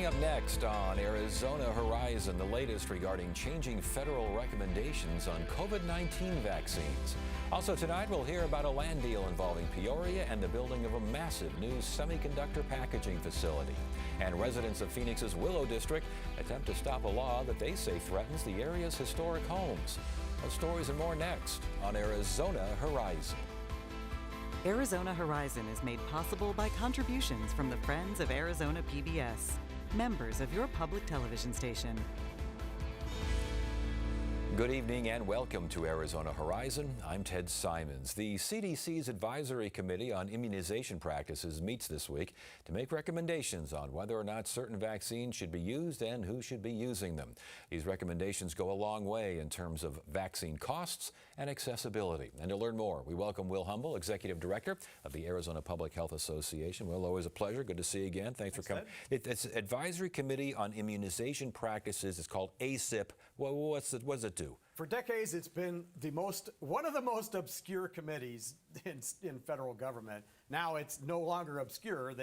Coming up next on Arizona Horizon, the latest regarding changing federal recommendations on COVID-19 vaccines. Also tonight, we'll hear about a land deal involving Peoria and the building of a massive new semiconductor packaging facility. And residents of Phoenix's Willow District attempt to stop a law that they say threatens the area's historic homes. Those stories and more next on Arizona Horizon. Arizona Horizon is made possible by contributions from the Friends of Arizona PBS, members of your public television station. Good evening and welcome to Arizona Horizon. I'm Ted Simons. The CDC's Advisory Committee on Immunization Practices meets this week to make recommendations on whether or not certain vaccines should be used and who should be using them. These recommendations go a long way in terms of vaccine costs and accessibility. And to learn more, we welcome Will Humble, Executive Director of the Arizona Public Health Association. Will, always a pleasure. Good to see you again. Thanks for coming. It's Advisory Committee on Immunization Practices. It's called ACIP. Well, what does it do? For decades, it's been one of the most obscure committees in federal government. Now it's no longer obscure.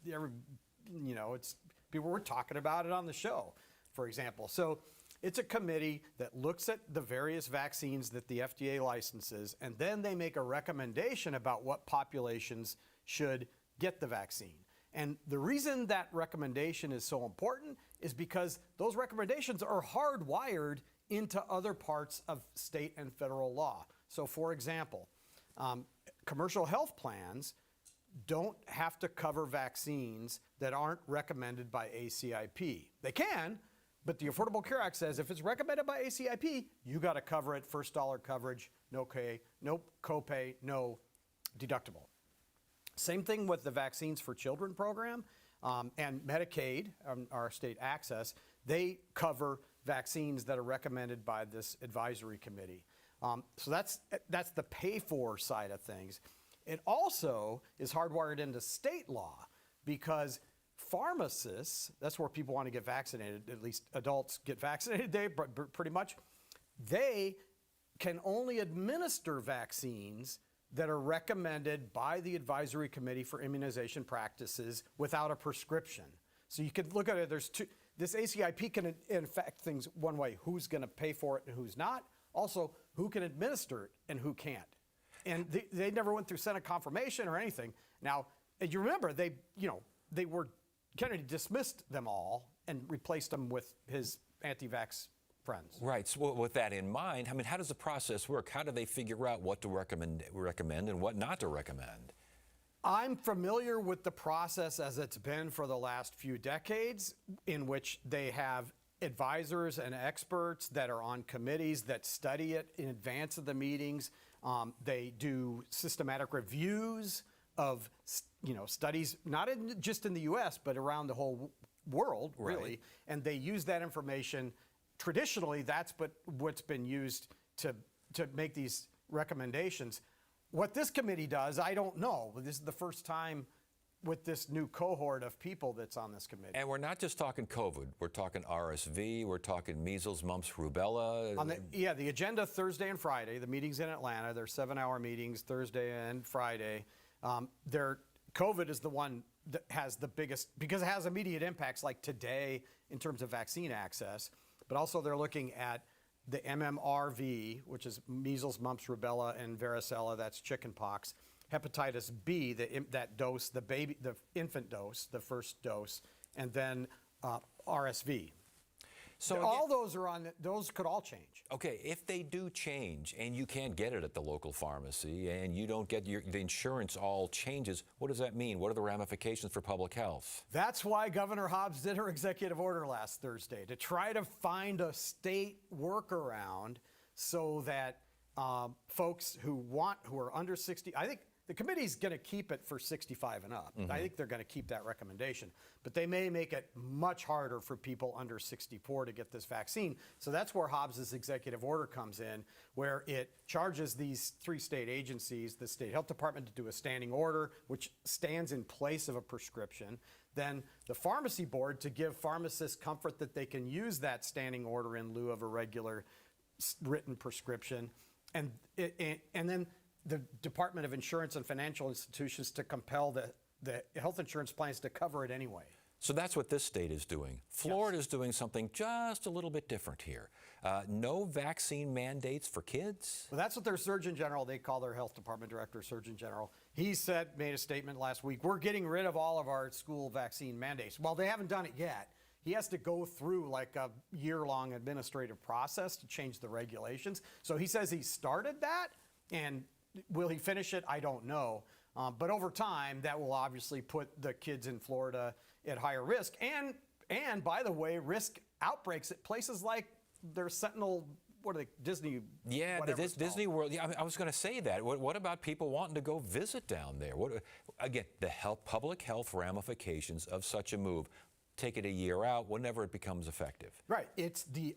It's people were talking about it on the show, for example. So it's a committee that looks at the various vaccines that the FDA licenses, and then they make a recommendation about what populations should get the vaccine. And the reason that recommendation is so important is because those recommendations are hardwired into other parts of state and federal law. So for example, commercial health plans don't have to cover vaccines that aren't recommended by ACIP. They can, but the Affordable Care Act says if it's recommended by ACIP, you got to cover it, first dollar coverage, no copay, no deductible. Same thing with the Vaccines for Children program and Medicaid, our state access, they cover vaccines that are recommended by this advisory committee. So that's the pay-for side of things. It also is hardwired into state law because pharmacists, that's where people want to get vaccinated, at least adults get vaccinated, pretty much, they can only administer vaccines that are recommended by the Advisory Committee for Immunization Practices without a prescription. So you could look at it, this ACIP can affect things one way, who's going to pay for it and who's not. Also, who can administer it and who can't. And they never went through Senate confirmation or anything. Now, and you remember, Kennedy dismissed them all and replaced them with his anti-vax friends. Right. So with that in mind, I mean, how does the process work? How do they figure out what to recommend and what not to recommend? I'm familiar with the process as it's been for the last few decades, in which they have advisors and experts that are on committees that study it in advance of the meetings. They do systematic reviews of studies, not just in the U.S., but around the whole world, really. Right. And they use that information. Traditionally, that's what's been used to make these recommendations. What this committee does, I don't know. This is the first time with this new cohort of people that's on this committee. And we're not just talking COVID. We're talking RSV. We're talking measles, mumps, rubella. The agenda Thursday and Friday. The meetings in Atlanta. They're 7-hour meetings Thursday and Friday. COVID is the one that has the biggest, because it has immediate impacts like today in terms of vaccine access. But also they're looking at the MMRV, which is measles, mumps, rubella, and varicella, that's chickenpox. Hepatitis B, that dose, the infant dose, the first dose, and then RSV. So all those could all change. Okay, if they do change and you can't get it at the local pharmacy and you don't get the insurance all changes, what does that mean? What are the ramifications for public health? That's why Governor Hobbs did her executive order last Thursday, to try to find a state workaround so that folks who are under 60, I think the committee's going to keep it for 65 and up. Mm-hmm. I think they're going to keep that recommendation. But they may make it much harder for people under 64 to get this vaccine. So that's where Hobbs's executive order comes in, where it charges these 3 state agencies, the state health department to do a standing order, which stands in place of a prescription. Then the pharmacy board to give pharmacists comfort that they can use that standing order in lieu of a regular written prescription. And then the Department of Insurance and Financial Institutions to compel the health insurance plans to cover it anyway. So that's what this state is doing. Florida is doing something just a little bit different here. No vaccine mandates for kids. Well, that's what their Surgeon General, they call their health department director Surgeon General. He made a statement last week, we're getting rid of all of our school vaccine mandates. Well, they haven't done it yet. He has to go through like a year-long administrative process to change the regulations. So he says he started that, and will he finish it? I don't know. But over time, that will obviously put the kids in Florida at higher risk. And by the way, risk outbreaks at places like their Sentinel, what are they, Disney? Yeah, whatever it's Disney called. World. Yeah, I was going to say that. What about people wanting to go visit down there? Again, the public health ramifications of such a move. Take it a year out, whenever it becomes effective. Right. It's the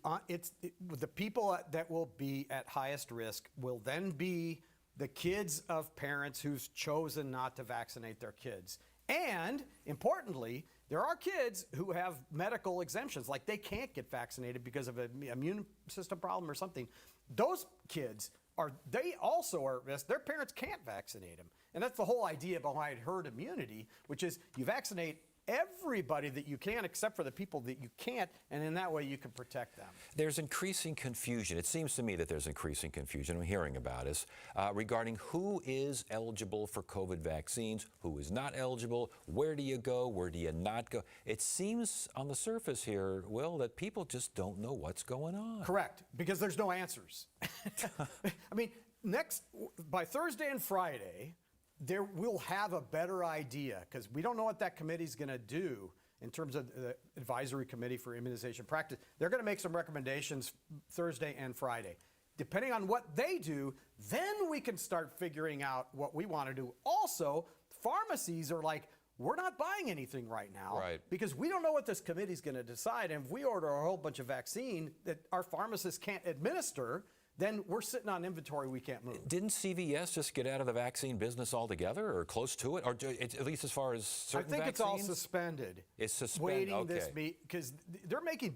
people that will be at highest risk will then be the kids of parents who's chosen not to vaccinate their kids. And importantly, there are kids who have medical exemptions, like they can't get vaccinated because of an immune system problem or something. Those kids they also are at risk. Their parents can't vaccinate them. And that's the whole idea behind herd immunity, which is you vaccinate everybody that you can except for the people that you can't, and in that way you can protect them. There's increasing confusion. It seems to me that there's increasing confusion, I'm hearing about this, regarding who is eligible for COVID vaccines, who is not eligible, where do you go, where do you not go. It seems on the surface here, Will, that people just don't know what's going on. Correct, because there's no answers. I mean, by Thursday and Friday, we'll have a better idea, because we don't know what that committee's going to do in terms of the Advisory Committee for Immunization Practice. They're going to make some recommendations Thursday and Friday. Depending on what they do, then we can start figuring out what we want to do. Also, pharmacies are like, we're not buying anything right now, right, because we don't know what this committee's going to decide. And if we order a whole bunch of vaccine that our pharmacists can't administer, then we're sitting on inventory we can't move. Didn't CVS just get out of the vaccine business altogether, or close to it, or at least as far as certain vaccines? I think it's all suspended. It's suspended, waiting okay. this because they're making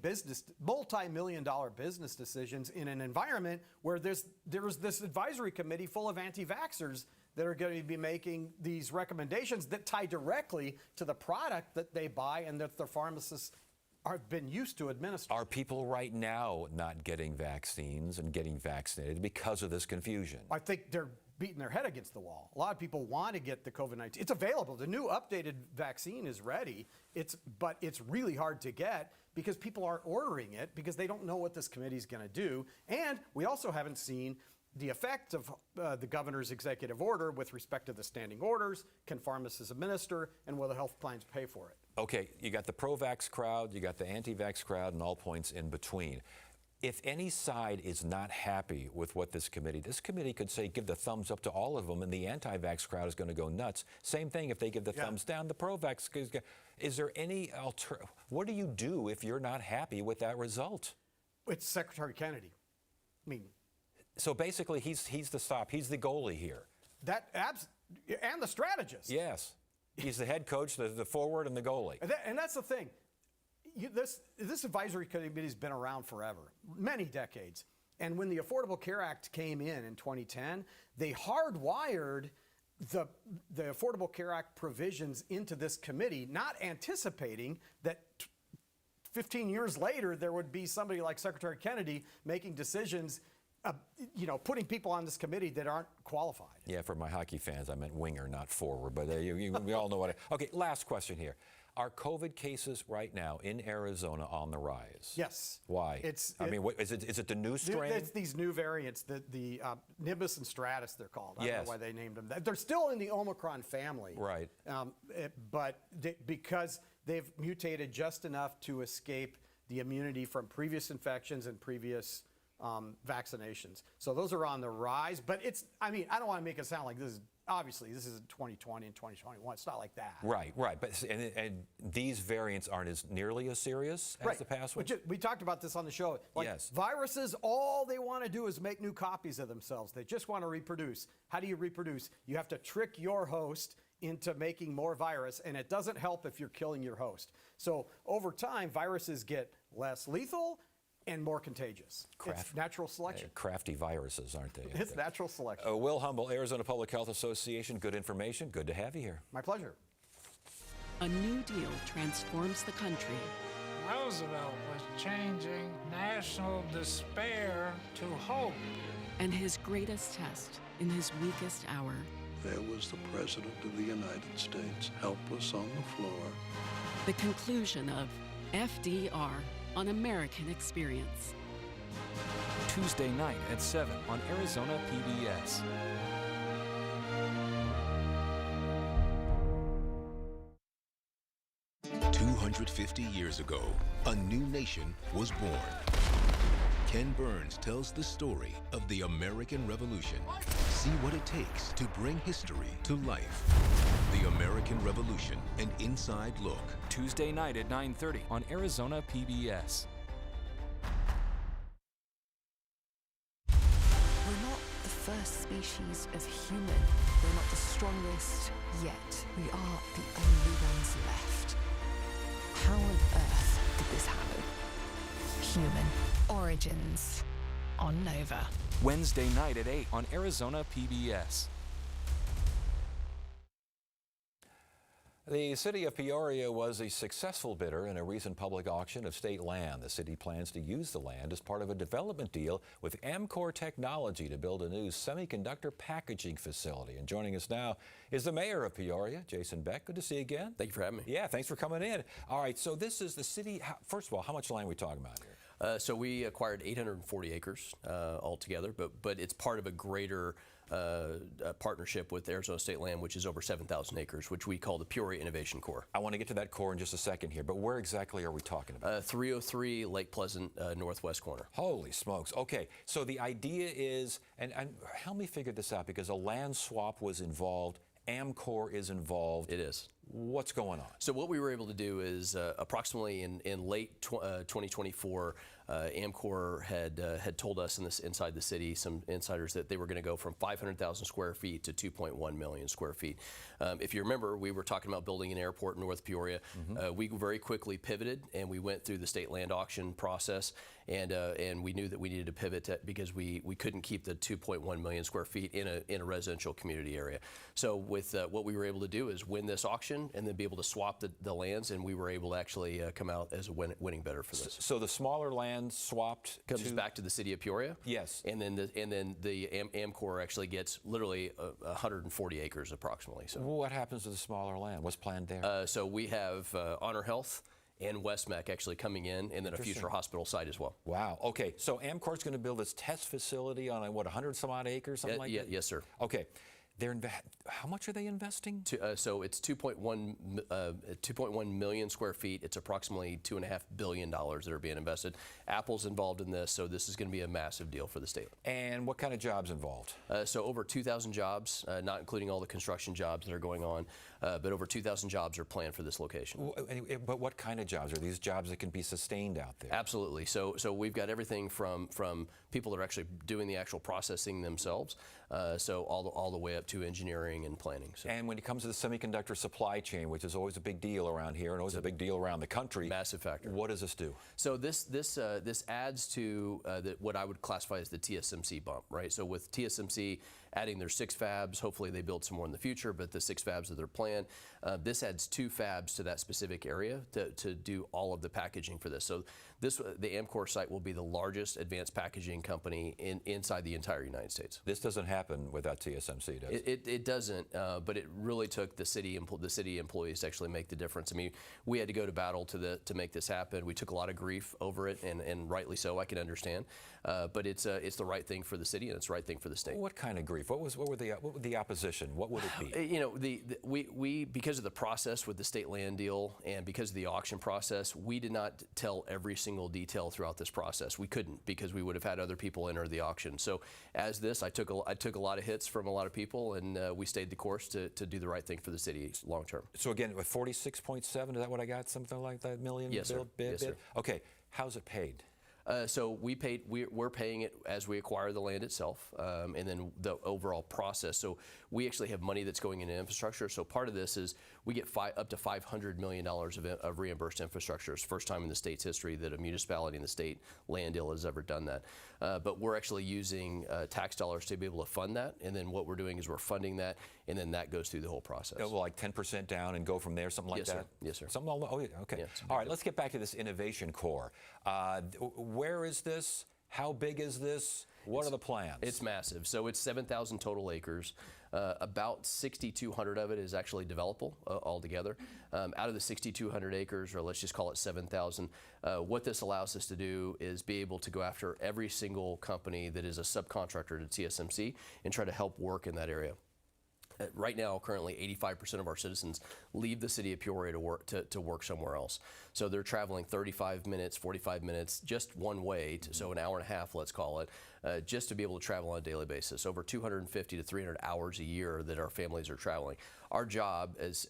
multi-million-dollar business decisions in an environment where there's this advisory committee full of anti-vaxxers that are going to be making these recommendations that tie directly to the product that they buy and that their pharmacists have been used to administer. Are people right now not getting vaccines and getting vaccinated because of this confusion? I think they're beating their head against the wall. A lot of people want to get the COVID-19. It's available. The new updated vaccine is ready. But it's really hard to get because people aren't ordering it because they don't know what this committee is going to do. And we also haven't seen the effect of the governor's executive order with respect to the standing orders, can pharmacists administer, and will the health plans pay for it? Okay, you got the pro-vax crowd, you got the anti-vax crowd, and all points in between. If any side is not happy with what this committee could say, give the thumbs up to all of them, and the anti-vax crowd is going to go nuts. Same thing if they give the thumbs down, the pro-vax. Is there any what do you do if you're not happy with that result? It's Secretary Kennedy. I mean, so basically, he's the stop. He's the goalie here. And the strategist. Yes. He's the head coach, the forward, and the goalie. And that's the thing. This advisory committee has been around forever, many decades. And when the Affordable Care Act came in 2010, they hardwired the Affordable Care Act provisions into this committee, not anticipating that 15 years later there would be somebody like Secretary Kennedy making decisions, putting people on this committee that aren't qualified. Yeah, for my hockey fans, I meant winger, not forward. But we all know what. Okay, last question here. Are COVID cases right now in Arizona on the rise? Yes. Why? Is it the new strain? It's these new variants, the Nimbus and Stratus, they're called. I Yes. don't know why they named them that. They're still in the Omicron family. Right. Because they've mutated just enough to escape the immunity from previous infections and previous vaccinations. So those are on the rise. But I don't want to make it sound like this is 2020 and 2021. It's not like that. Right. But and these variants aren't nearly as serious as the past ones? We talked about this on the show. Yes. Viruses, all they want to do is make new copies of themselves. They just want to reproduce. How do you reproduce? You have to trick your host into making more virus, and it doesn't help if you're killing your host. So over time, viruses get less lethal and more contagious. It's natural selection. Crafty viruses, aren't they? It's natural selection. Will Humble, Arizona Public Health Association. Good information. Good to have you here. My pleasure. A New Deal transforms the country. Roosevelt was changing national despair to hope. And his greatest test in his weakest hour. There was the President of the United States, helpless on the floor. The conclusion of FDR on American Experience. Tuesday night at 7 on Arizona PBS. 250 years ago, a new nation was born. Ken Burns tells the story of the American Revolution. See what it takes to bring history to life. The American Revolution, an inside look. Tuesday night at 9:30 on Arizona PBS. We're not the first species of human. We're not the strongest yet. We are the only ones left. How on earth did this happen? Human Origins on Nova. Wednesday night at 8 on Arizona PBS. The city of Peoria was a successful bidder in a recent public auction of state land. The city plans to use the land as part of a development deal with Amcor Technology to build a new semiconductor packaging facility. And joining us now is the mayor of Peoria, Jason Beck. Good to see you again. Thank you for having me. Yeah, thanks for coming in. All right, so this is the city. First of all, how much land are we talking about here? So we acquired 840 acres altogether, but it's part of a greater partnership with Arizona State Land, which is over 7,000 acres, which we call the Peoria Innovation Core. I want to get to that core in just a second here, but where exactly are we talking about? 303 Lake Pleasant northwest corner. Holy smokes. Okay, so the idea is, and help me figure this out, because a land swap was involved, Amcor is involved. It is. What's going on? So what we were able to do is approximately in late 2024, Amcor had told us inside the city, some insiders, that they were going to go from 500,000 square feet to 2.1 million square feet. If you remember, we were talking about building an airport in North Peoria. We very quickly pivoted, and we went through the state land auction process, and we knew that we needed to pivot because we couldn't keep the 2.1 million square feet in a residential community area. So with what we were able to do is win this auction and then be able to swap the lands, and we were able to actually come out as a winning bidder for this. So the smaller land swapped comes back to the city of Peoria. Yes. And then the Amcor actually gets literally 140 acres approximately. So what happens to the smaller land? What's planned there? So we have Honor Health and Westmec actually coming in, and then a future hospital site as well. Wow. Okay. So Amcor's going to build this test facility on 100 some odd acres, something like that? Yes, sir. Okay. How much are they investing? So it's 2.1 million square feet. It's approximately $2.5 billion that are being invested. Apple's involved in this, so this is going to be a massive deal for the state. And what kind of jobs involved? So over 2,000 jobs, not including all the construction jobs that are going on, but over 2,000 jobs are planned for this location. But what kind of jobs? Are these jobs that can be sustained out there? Absolutely. So we've got everything from people that are actually doing the actual processing themselves, so all the way up to engineering and planning. So. And when it comes to the semiconductor supply chain, which is always a big deal around here and always a big deal around the country, massive factor. What does this do? So this adds to what I would classify as the TSMC bump, right? So with TSMC adding their 6 fabs, hopefully they build some more in the future, but the 6 fabs that are planned, this adds 2 fabs to that specific area to do all of the packaging for this. So the Amcor site will be the largest advanced packaging company inside the entire United States. This doesn't happen without TSMC, does it? It doesn't, but it really took the city employees to actually make the difference. I mean, we had to go to battle to make this happen. We took a lot of grief over it, and rightly so. I can understand, but it's the right thing for the city, and it's the right thing for the state. What kind of grief? What would the opposition? What would it be? You know, we because of the process with the state land deal and because of the auction process, we did not tell every single detail throughout this process. We couldn't, because we would have had other people enter the auction. So as this, I took a lot of hits from a lot of people, and we stayed the course to do the right thing for the city long term. So again, with 46.7, is that what I got? Something like that million? Yes, sir. Yes, sir. Okay, how's it paid? So we're paying it as we acquire the land itself, and then the overall process. So we actually have money that's going into infrastructure. So part of this is we get up to $500 million of reimbursed infrastructure. It's the first time in the state's history that a municipality in the state land deal has ever done that. but we're actually using tax dollars to be able to fund that. And then what we're doing is we're funding that, and then that goes through the whole process. Well, like 10% down and go from there, something like Yes, that? sir. Yes, sir. Something oh, yeah, okay. Yeah, All right, let's get back to this Innovation Core. Where is this? How big is this? What are the plans? It's massive. So it's 7,000 total acres. About 6,200 of it is actually developable altogether. Out of the 6,200 acres, or let's just call it 7,000, what this allows us to do is be able to go after every single company that is a subcontractor to TSMC and try to help work in that area. Right now, currently, 85% of our citizens leave the city of Peoria to work somewhere else. So they're traveling 35 minutes, 45 minutes, just one way, so an hour and a half, let's call it, just to be able to travel on a daily basis. Over 250 to 300 hours a year that our families are traveling. Our job as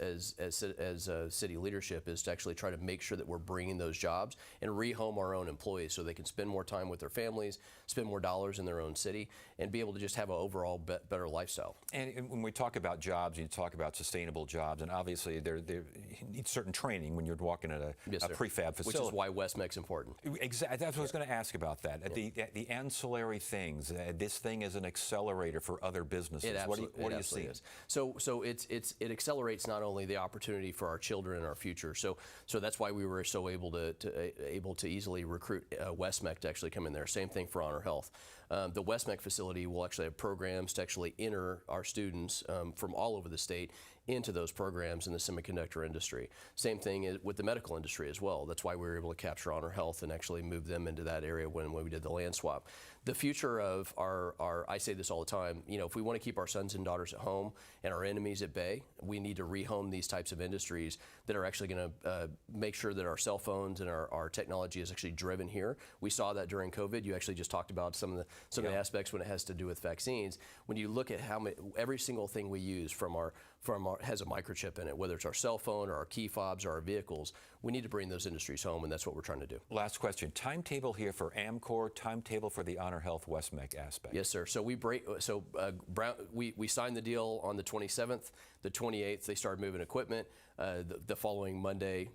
city leadership is to actually try to make sure that we're bringing those jobs and rehome our own employees so they can spend more time with their families, spend more dollars in their own city, and be able to just have an overall better lifestyle. And when we talk about jobs, you talk about sustainable jobs, and obviously you need certain training when you're walking at a prefab facility. Which is why WestMech's important. Exactly. That's what I was going to ask about that. The ancillary things. This thing is an accelerator for other businesses. What do you see? So it accelerates not only the opportunity for our children and our future. So that's why we were so able to easily recruit WestMech to actually come in there. Same thing for Honor Health. The WestMech facility will actually have programs to actually enter our students from all over the state into those programs in the semiconductor industry. Same thing with the medical industry as well. That's why we were able to capture Honor Health and actually move them into that area when we did the land swap. The future of our I say this all the time, if we want to keep our sons and daughters at home and our enemies at bay, we need to rehome these types of industries that are actually going to make sure that our cell phones and our technology is actually driven here. We saw that during COVID. You actually just talked about some of the aspects when it has to do with vaccines. When you look at how every single thing we use from our has a microchip in it, whether it's our cell phone or our key fobs or our vehicles, we need to bring those industries home, and that's what we're trying to do. Last question: timetable here for Amcor, timetable for the Honor Health WestMech aspect. Yes, sir. So we signed the deal on the 27th. The 28th, they started moving equipment. The following Monday,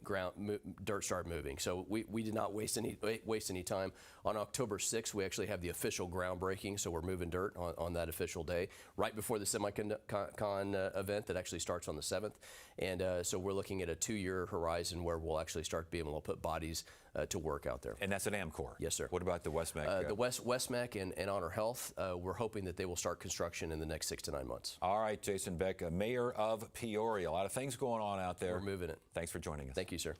dirt started moving. So we did not waste any time. On October 6th, we actually have the official groundbreaking. So we're moving dirt on that official day, right before the SemiCon event that actually starts on the 7th. And so we're looking at a 2-year horizon where we'll actually start being able to put bodies to work out there. And that's at Amcor? Yes, sir. What about the WestMech? The WestMech and Honor Health, we're hoping that they will start construction in the next 6 to 9 months. All right, Jason Beck, Mayor of Peoria. A lot of things going on out there. We're moving it. Thanks for joining us. Thank you, sir.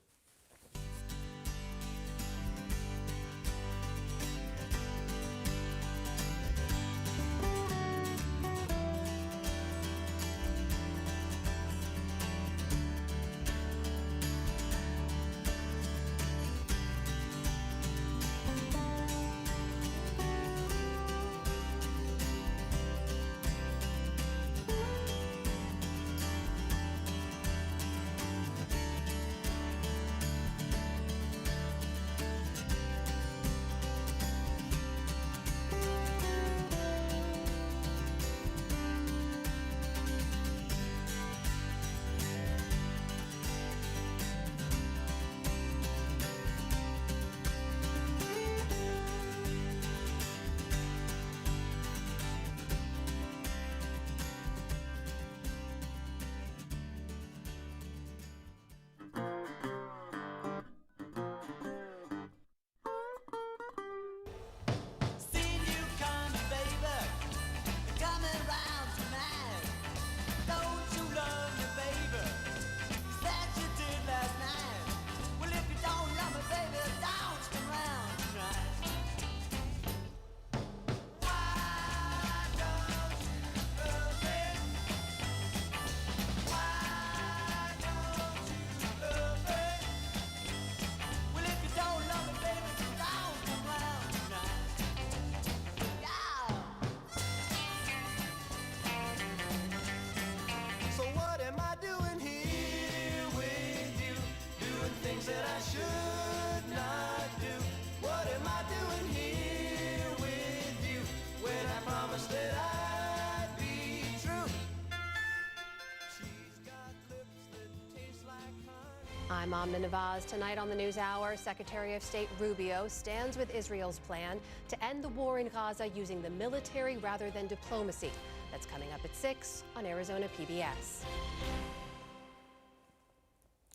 I'm Amna Nawaz. Tonight on the NewsHour, Secretary of State Rubio stands with Israel's plan to end the war in Gaza using the military rather than diplomacy. That's coming up at 6 on Arizona PBS.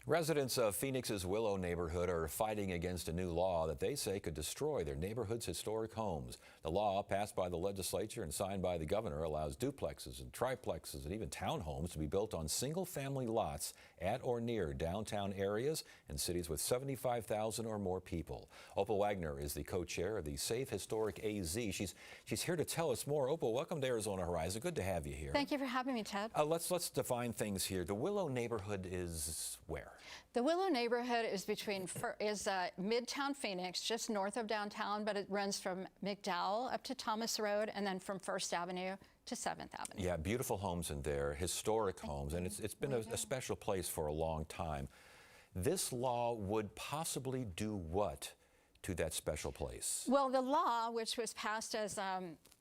Residents of Phoenix's Willow neighborhood are fighting against a new law that they say could destroy their neighborhood's historic homes. The law, passed by the legislature and signed by the governor, allows duplexes and triplexes and even townhomes to be built on single-family lots at or near downtown areas and cities with 75,000 or more people. Opal Wagner is the co-chair of the Safe Historic AZ. She's here to tell us more. Opal, welcome to Arizona Horizon. Good to have you here. Thank you for having me, Ted. Let's define things here. The Willow neighborhood is where? The Willow neighborhood is Midtown Phoenix, just north of downtown, but it runs from McDowell up to Thomas Road and then from First Avenue to 7th Avenue. Yeah, beautiful homes in there, historic homes, and it's been a special place for a long time. This law would possibly do what to that special place? Well, the law, which was passed as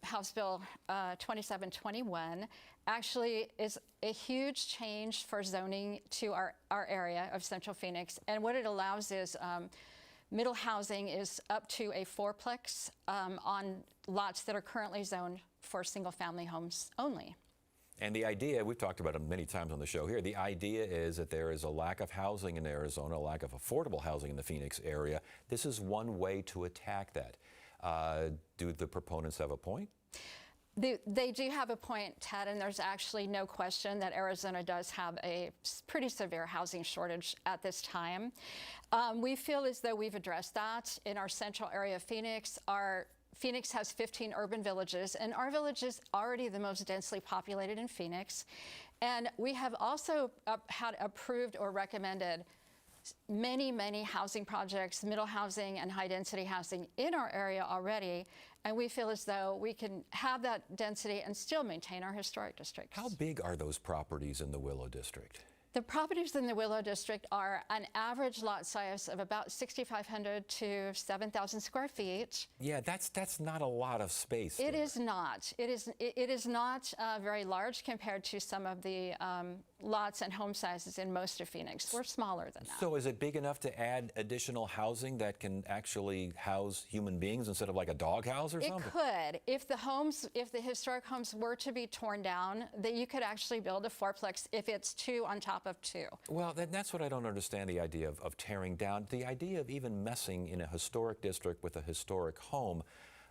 House Bill 2721, actually is a huge change for zoning to our area of Central Phoenix. And what it allows is middle housing is up to a fourplex on lots that are currently zoned for single-family homes only. And the idea, we've talked about it many times on the show here, the idea is that there is a lack of housing in Arizona, a lack of affordable housing in the Phoenix area. This is one way to attack that. Do the proponents have a point? They do have a point, Ted, and there's actually no question that Arizona does have a pretty severe housing shortage at this time. We feel as though we've addressed that in our central area of Phoenix. Phoenix has 15 urban villages, and our village is already the most densely populated in Phoenix. And we have also had approved or recommended many housing projects, middle housing and high density housing in our area already. And we feel as though we can have that density and still maintain our historic districts. How big are those properties in the Willow District? The properties in the Willow District are an average lot size of about 6,500 to 7,000 square feet. Yeah, that's not a lot of space. It is not. It is not very large compared to some of the lots and home sizes in most of Phoenix. We're smaller than that. So is it big enough to add additional housing that can actually house human beings instead of like a dog house or something? It could. If the historic homes were to be torn down, that you could actually build a fourplex if it's 2 on top of 2. Well, that's what I don't understand, the idea of tearing down. The idea of even messing in a historic district with a historic home.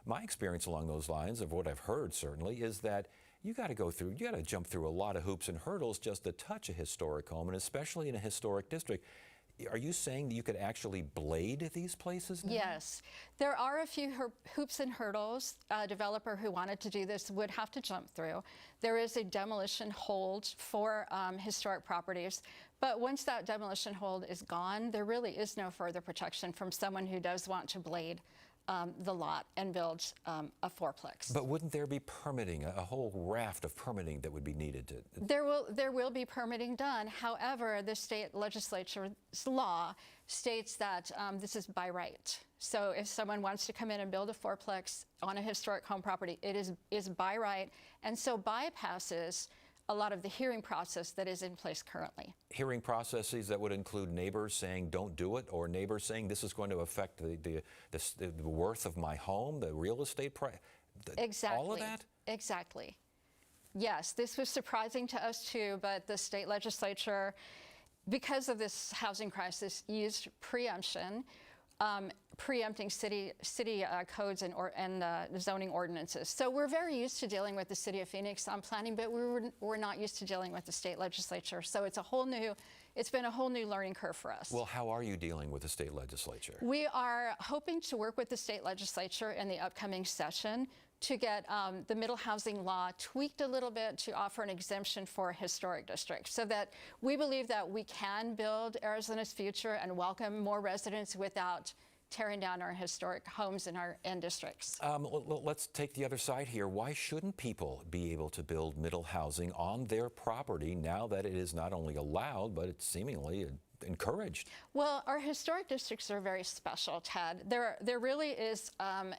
My experience along those lines, of what I've heard certainly, is that you got to jump through a lot of hoops and hurdles just to touch a historic home, and especially in a historic district. Are you saying that you could actually blade these places now? Yes. There are a few hoops and hurdles a developer who wanted to do this would have to jump through. There is a demolition hold for historic properties, but once that demolition hold is gone, there really is no further protection from someone who does want to blade the lot and build a fourplex. But wouldn't there be permitting, a whole raft of permitting that would be needed? There will be permitting done. However, the state legislature's law states that this is by right. So if someone wants to come in and build a fourplex on a historic home property, it is by right, and so bypasses a lot of the hearing process that is in place currently. Hearing processes that would include neighbors saying don't do it, or neighbors saying this is going to affect the worth of my home, the real estate price. Exactly. All of that? Exactly. Yes, this was surprising to us too, but the state legislature, because of this housing crisis, used preemption, preempting city codes and zoning ordinances. So we're very used to dealing with the city of Phoenix on planning, but we're not used to dealing with the state legislature. So it's been a whole new learning curve for us. Well, how are you dealing with the state legislature? We are hoping to work with the state legislature in the upcoming session to get the middle housing law tweaked a little bit to offer an exemption for historic districts, so that we believe that we can build Arizona's future and welcome more residents without tearing down our historic homes in our end districts. Let's take the other side here. Why shouldn't people be able to build middle housing on their property now that it is not only allowed, but it's seemingly encouraged. Well, our historic districts are very special, Ted. There really is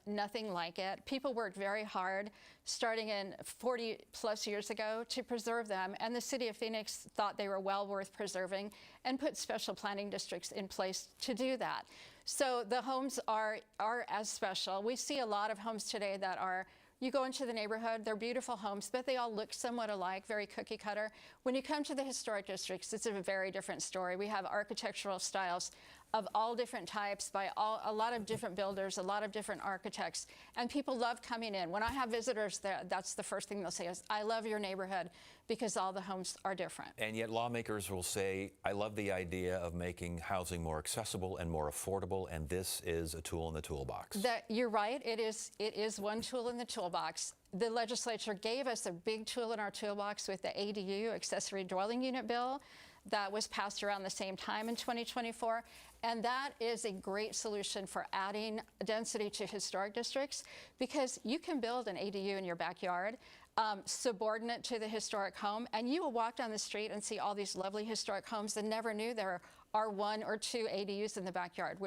nothing like it. People worked very hard starting in 40 plus years ago to preserve them, and the city of Phoenix thought they were well worth preserving and put special planning districts in place to do that. So the homes are as special. We see a lot of homes today that are, you go into the neighborhood, they're beautiful homes, but they all look somewhat alike, very cookie cutter. When you come to the historic districts, it's a very different story. We have architectural styles of all different types by a lot of different builders, a lot of different architects, and people love coming in. When I have visitors there, that's the first thing they'll say is, I love your neighborhood because all the homes are different. And yet lawmakers will say, I love the idea of making housing more accessible and more affordable, and this is a tool in the toolbox. You're right, it is one tool in the toolbox. The legislature gave us a big tool in our toolbox with the ADU, accessory dwelling unit bill, that was passed around the same time in 2024. And that is a great solution for adding density to historic districts, because you can build an ADU in your backyard, subordinate to the historic home, and you will walk down the street and see all these lovely historic homes and never knew there are 1 or 2 ADUs in the backyard.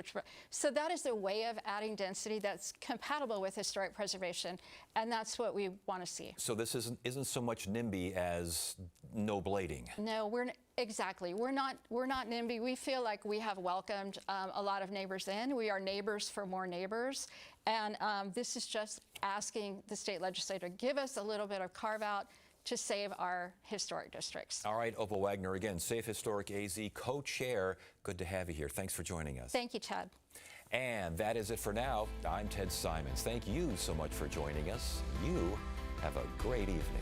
So that is a way of adding density that's compatible with historic preservation, and that's what we want to see. So this isn't so much NIMBY as no blading. No, exactly. We're not NIMBY. We feel like we have welcomed a lot of neighbors in. We are neighbors for more neighbors, and this is just asking the state legislature to give us a little bit of carve out to save our historic districts. All right, Opal Wagner again, Safe Historic AZ co-chair. Good to have you here. Thanks for joining us. Thank you, Ted. And that is it for now. I'm Ted Simons. Thank you so much for joining us. You have a great evening.